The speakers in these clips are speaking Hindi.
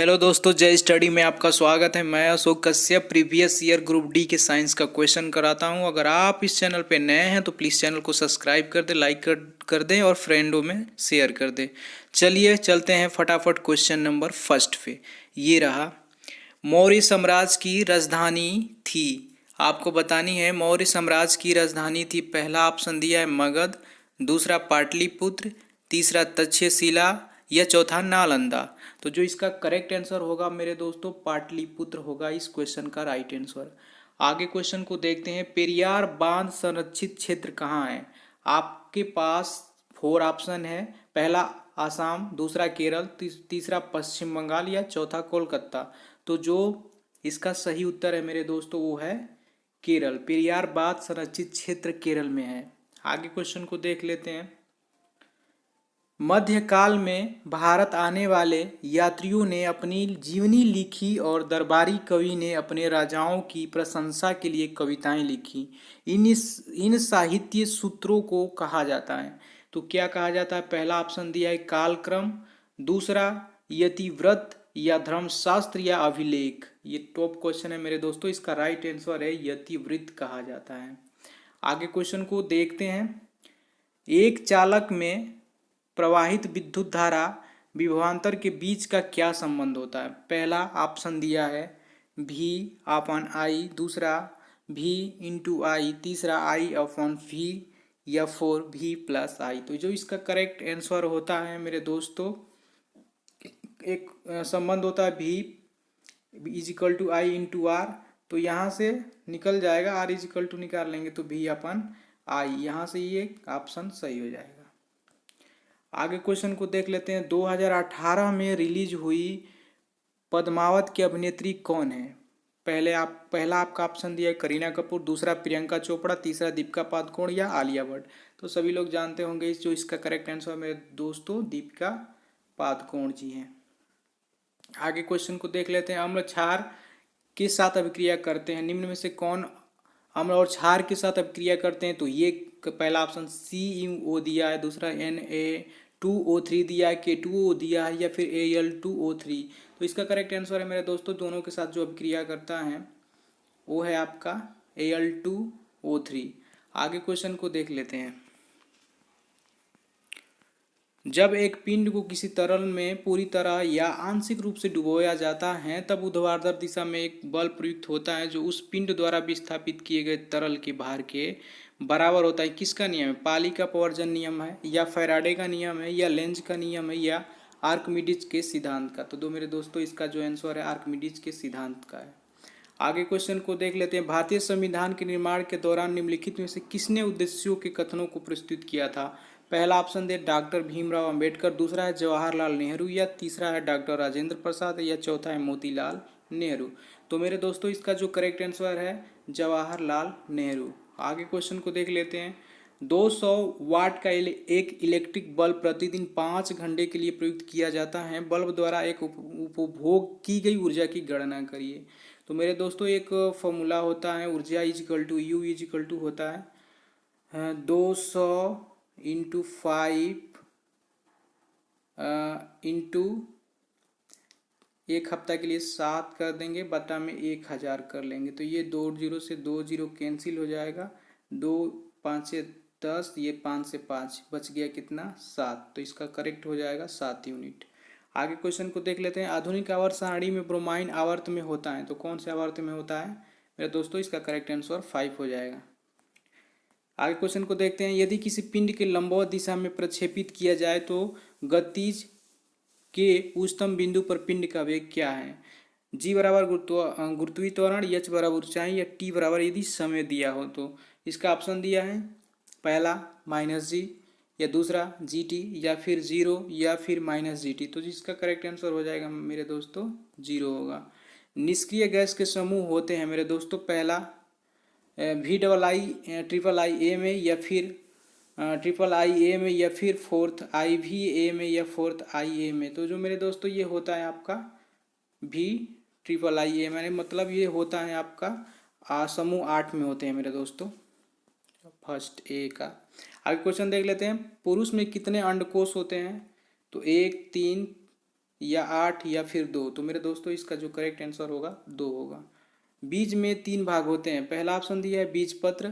हेलो दोस्तों, जय स्टडी में आपका स्वागत है। मैं Ashok Kashyap previous year group D के साइंस का क्वेश्चन कराता हूं। अगर आप इस चैनल पे नए हैं तो प्लीज़ चैनल को सब्सक्राइब कर दें, लाइक कर दें और फ्रेंडों में शेयर कर दें। चलिए चलते हैं फटाफट क्वेश्चन नंबर फर्स्ट पे। ये रहा, मौर्य साम्राज्य की राजधानी थी। आपको बतानी है मौर्य साम्राज्य की राजधानी थी। पहला ऑप्शन दिया है मगध, दूसरा पाटलिपुत्र, तीसरा तक्षशिला या चौथा नालंदा। तो जो इसका करेक्ट आंसर होगा मेरे दोस्तों पाटलिपुत्र होगा इस क्वेश्चन का राइट आंसर। आगे क्वेश्चन को देखते हैं। पेरियार बांध संरक्षित क्षेत्र कहाँ है? आपके पास फोर ऑप्शन है। पहला आसाम, दूसरा केरल, तीसरा पश्चिम बंगाल या चौथा कोलकाता। तो जो इसका सही उत्तर है मेरे दोस्तों वो है केरल। पेरियार बांध संरक्षित क्षेत्र केरल में है। आगे क्वेश्चन को देख लेते हैं। मध्यकाल में भारत आने वाले यात्रियों ने अपनी जीवनी लिखी और दरबारी कवि ने अपने राजाओं की प्रशंसा के लिए कविताएं लिखी। इन साहित्य सूत्रों को कहा जाता है। तो क्या कहा जाता है? पहला ऑप्शन दिया है कालक्रम, दूसरा यतिव्रत या धर्मशास्त्र या अभिलेख। ये टॉप क्वेश्चन है मेरे दोस्तों। इसका राइट आंसर है यतिवृत्त कहा जाता है। आगे क्वेश्चन को देखते हैं। एक चालक में प्रवाहित विद्युत धारा विभवांतर के बीच का क्या संबंध होता है? पहला ऑप्शन दिया है V अपॉन आई, दूसरा V इंटू आई, तीसरा I अपॉन V या 4V प्लस आई। तो जो इसका करेक्ट आंसर होता है मेरे दोस्तों, एक संबंध होता है V is equal to I into R. तो यहाँ से निकल जाएगा, आर इज इक्वल टू निकाल लेंगे तो V अपन आई, यहाँ से ये ऑप्शन सही हो जाएगा। आगे क्वेश्चन को देख लेते हैं। 2018 में रिलीज हुई पद्मावत की अभिनेत्री कौन है? पहला आपका ऑप्शन दिया है करीना कपूर, दूसरा प्रियंका चोपड़ा, तीसरा दीपिका पादुकोण या आलिया भट्ट। तो सभी लोग जानते होंगे जो इसका करेक्ट आंसर मेरे दोस्तों दीपिका पादुकोण जी हैं। आगे क्वेश्चन को देख लेते हैं। अम्ल क्षार के साथ अभिक्रिया करते हैं, निम्न में से कौन अम्ल और क्षार के साथ अभिक्रिया करते हैं? तो ये पहला ऑप्शन CuO दिया है, दूसरा Na2O3 दिया है, K2O दिया है या फिर Al2O3। तो इसका करेक्ट आंसर है मेरे दोस्तों दोनों के साथ जो अभिक्रिया करता है वो है आपका Al2O3। आगे क्वेश्चन को देख लेते हैं। जब एक पिंड को किसी तरल में पूरी तरह या आंशिक रूप से डुबोया जाता है तब ऊर्ध्वाधर दिशा में एक बल प्रयुक्त होता है जो उस पिंड द्वारा विस्थापित किए गए तरल के भार के बराबर होता है। किसका नियम है? पाली का प्रवर्जन नियम है या फैराडे का नियम है या लेंज का नियम है या आर्किमिडीज के सिद्धांत का? तो दो मेरे दोस्तों इसका जो आंसर है आर्किमिडीज के सिद्धांत का है। आगे क्वेश्चन को देख लेते हैं। भारतीय संविधान के निर्माण के दौरान निम्नलिखित में से किसने उद्देश्यों के कथनों को प्रस्तुत किया था? पहला ऑप्शन दे डॉक्टर भीमराव अंबेडकर, दूसरा है जवाहरलाल नेहरू या तीसरा है डॉक्टर राजेंद्र प्रसाद या चौथा है मोतीलाल नेहरू। तो मेरे दोस्तों इसका जो करेक्ट आंसर है जवाहरलाल नेहरू। आगे क्वेश्चन को देख लेते हैं। 200 वाट का एक इलेक्ट्रिक बल्ब प्रतिदिन 5 घंटे के लिए प्रयुक्त किया जाता है। बल्ब द्वारा एक उपभोग की गई ऊर्जा की गणना करिए। तो मेरे दोस्तों एक फॉर्मूला होता है ऊर्जा is equal to U is equal to होता है 200 इंटू 5 इंटू एक हफ्ता के लिए 7 कर देंगे, बटा में 1000 कर लेंगे। तो ये 2 जीरो से 2 जीरो कैंसिल हो जाएगा, 2 5 से 10, ये 5 से 5 बच गया कितना? 7। तो इसका करेक्ट हो जाएगा 7 यूनिट। आगे क्वेश्चन को देख लेते हैं। आधुनिक आवर्त सारणी में ब्रोमाइन आवर्त में होता है, तो कौन से आवर्त में होता है मेरे दोस्तों? इसका करेक्ट आंसर 5 हो जाएगा। आगे क्वेश्चन को देखते हैं। यदि किसी पिंड के लंबवत दिशा में प्रक्षेपित किया जाए तो गतिज के उच्चतम बिंदु पर पिंड का वेग क्या है? G बराबर गुरुत्वीय त्वरण, H बराबर ऊंचाई या T बराबर यदि समय दिया हो। तो इसका ऑप्शन दिया है पहला -G या दूसरा GT या फिर 0 या फिर -GT। तो जिसका करेक्ट आंसर हो जाएगा मेरे दोस्तों 0 होगा। निष्क्रिय गैस के समूह होते हैं मेरे दोस्तों, पहला VIIA में या फिर IIIA में या फिर फोर्थ IVA में या फोर्थ IA में। तो जो मेरे दोस्तों ये होता है आपका VIIA मैंने मतलब ये होता है आपका समूह 8 में होते हैं मेरे दोस्तों, फर्स्ट A का। आगे क्वेश्चन देख लेते हैं। पुरुष में कितने अंडकोश होते हैं? तो 1 3 या 8 या फिर 2। तो मेरे दोस्तों इसका जो करेक्ट आंसर होगा 2 होगा। बीज में 3 भाग होते हैं। पहला ऑप्शन दिया है बीजपत्र,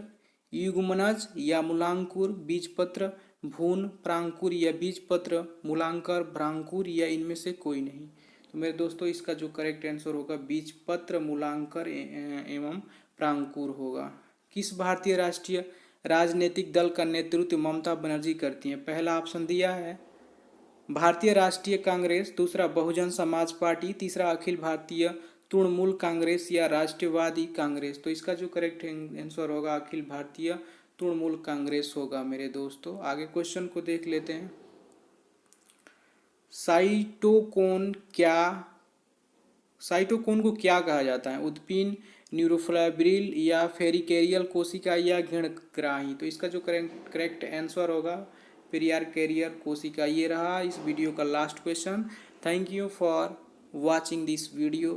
युग्मनज या मूलांकुर, बीजपत्र भ्रूण, प्रांकुर या बीजपत्र मूलांकर, भ्रांकुर या इनमें से कोई नहीं। तो मेरे दोस्तों इसका जो करेक्ट आंसर होगा बीजपत्र मूलांकर एवं प्रांकुर होगा। किस भारतीय राष्ट्रीय राजनीतिक दल का नेतृत्व ममता बनर्जी करती हैं? पहला ऑप्शन दिया है भारतीय राष्ट्रीय कांग्रेस, दूसरा बहुजन समाज पार्टी, तीसरा अखिल भारतीय तृणमूल कांग्रेस या राष्ट्रवादी कांग्रेस। तो इसका जो करेक्ट आंसर होगा अखिल भारतीय तृणमूल कांग्रेस होगा मेरे दोस्तों। आगे क्वेश्चन को देख लेते हैं। साइटोकोन को क्या कहा जाता है? उत्पीन, न्यूरोफिब्रिल या फेरिकेरियल कोशिका या घृणग्राही। तो इसका जो करेक्ट आंसर होगा पेरियार कैरियर कोशिका। ये रहा इस वीडियो का last question. Thank you for watching this video.